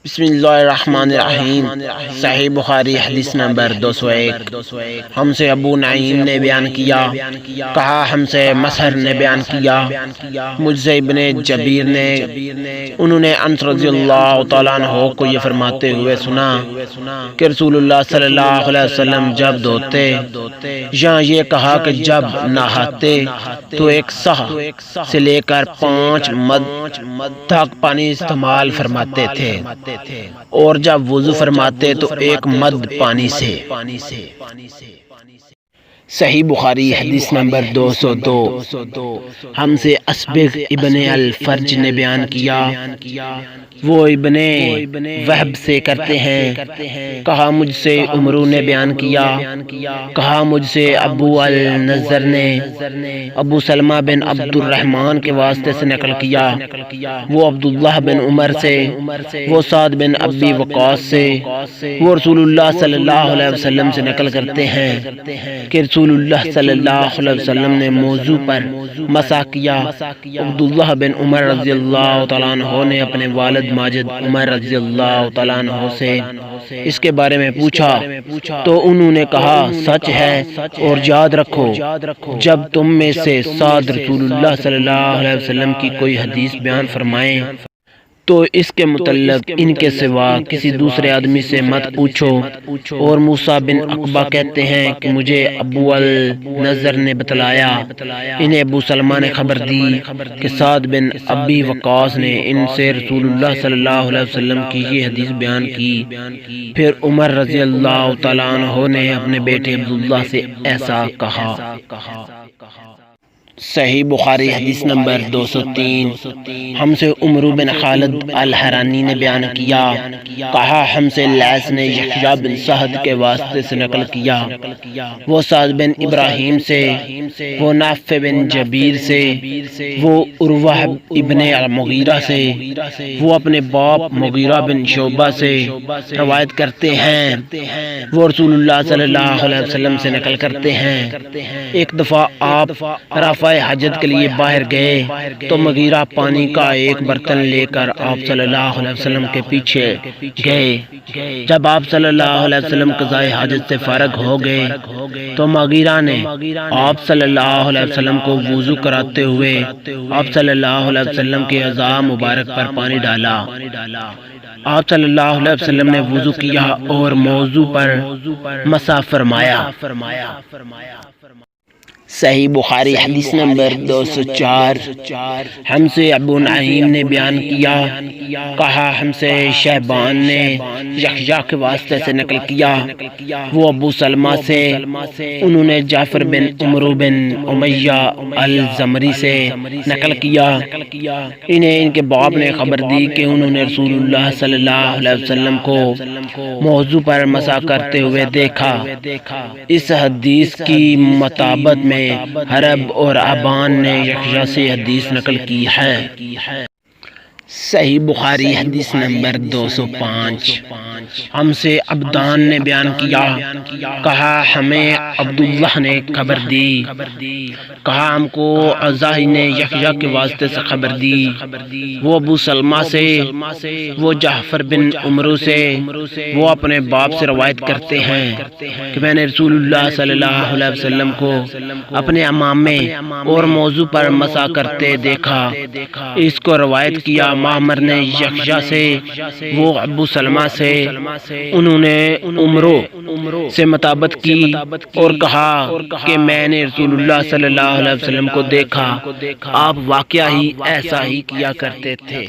بسم اللہ الرحمن الرحیم۔ صحیح بخاری حدیث نمبر 201۔ ہم سے ابو نعیم نے بیان کیا، کہا ہم سے مسہر نے بیان کیا، مجھ سے ابن جبیر نے، انہوں نے انس رضی اللہ تعالیٰ عنہ کو یہ فرماتے ہوئے سنا کہ رسول اللہ صلی اللہ علیہ وسلم جب دھوتے یا یہ کہا کہ جب نہاتے تو ایک سہ سے لے کر 5 مد تک پانی استعمال فرماتے تھے، اور جب وضو فرماتے تو 1 مد پانی سے۔ صحیح بخاری حدیث نمبر 202۔ ہم سے اسبغ ابن الفرج نے بیان کیا، وہ ابن وہب سے کرتے ہیں، کہا مجھ سے عمرو نے بیان کیا، کہا مجھ سے ابو النضر نے ابو سلمہ بن عبد الرحمن کے واسطے سے نقل کیا، وہ عبداللہ بن عمر سے، وہ سعد بن ابی وقاص سے، وہ رسول اللہ صلی اللہ علیہ وسلم سے نقل کرتے ہیں کہ رسول اللہ صلی اللہ علیہ وسلم نے موضوع پر مسح کیا۔ عبداللہ بن عمر رضی اللہ تعالیٰ عنہ نے اپنے والد ماجد عمر رضی اللہ تعالیٰ عنہ سے اس کے بارے میں پوچھا تو انہوں نے کہا سچ ہے، اور یاد رکھو جب تم میں سے سعد رسول اللہ صلی اللہ علیہ وسلم کی کوئی حدیث بیان فرمائیں تو اس کے متعلق ان کے سوا کسی دوسرے آدمی سے مت پوچھو۔ اور موسیٰ بن عقبہ کہتے ہیں کہ مجھے ابو النضر نے بتلایا، انہیں ابو سلمہ نے خبر دی کہ سعد بن ابی وقاص نے ان سے رسول اللہ صلی اللہ علیہ وسلم کی یہ حدیث بیان کی۔ پھر عمر رضی اللہ تعالیٰ عنہ نے اپنے بیٹے عبداللہ سے ایسا کہا۔ صحیح بخاری حدیث نمبر 203۔ ہم سے عمرو بن خالد الحرانی نے بیان کیا، کہا ہم سے لیث نے یحییٰ بن سعد کے واسطے سے نقل کیا، وہ سعد بن ابراہیم سے، وہ نافع بن جبیر سے، وہ عروہ ابن المغیرہ سے، وہ اپنے باپ مغیرہ بن شعبہ سے روایت کرتے ہیں، وہ رسول اللہ صلی اللہ علیہ وسلم سے نقل کرتے ہیں۔ ایک دفعہ آپ رفع حاجت کے لیے باہر گئے تو مغیرہ پانی کا ایک برتن لے کر آپ صلی اللہ علیہ وسلم کے پیچھے گئے۔ جب آپ صلی اللہ علیہ وسلم قضاء حاجت سے فارغ ہو گئے تو مغیرہ نے آپ صلی اللہ علیہ وسلم کو وضو کراتے ہوئے آپ صلی اللہ علیہ وسلم کے اعضاء مبارک پر پانی ڈالا۔ آپ صلی اللہ علیہ وسلم نے وضو کیا اور موضوع پر مسح فرمایا۔ صحیح بخاری حدیث نمبر 204۔ ہم سے ابو نعیم نے بیان کیا، کہا ہم سے شہبان نے یحییٰ کے واسطے سے نقل کیا، وہ ابو سلمہ سے، انہوں نے جعفر بن عمرو بن امیہ الزمری سے نقل کیا، انہیں ان کے باپ نے خبر دی کہ انہوں نے رسول اللہ صلی اللہ علیہ وسلم کو موضوع پر مسح کرتے ہوئے دیکھا۔ اس حدیث کی مطابقت میں حرب اور ابان نے یحییٰ سے حدیث نقل کی ہے۔ صحیح بخاری حدیث نمبر 205۔ ہم سے عبدان نے بیان کیا، کہا ہمیں عبداللہ نے خبر دی، کہا ہم کو عزاہی نے یحییٰ کے واسطے سے خبر دی، وہ ابو سلمہ سے، وہ جعفر بن عمرو سے، وہ اپنے باپ سے روایت کرتے ہیں کہ میں نے رسول اللہ صلی اللہ علیہ وسلم کو اپنے امامے اور موضوع پر مسح کرتے دیکھا۔ اس کو روایت کیا معمر نے یحییٰ سے، وہ ابو سلمہ سے، انہوں نے عمرو سے مطابقت کی اور کہا کہ میں نے رسول اللہ صلی اللہ علیہ وسلم کو دیکھا، آپ واقعہ ہی ایسا ہی کیا کرتے تھے۔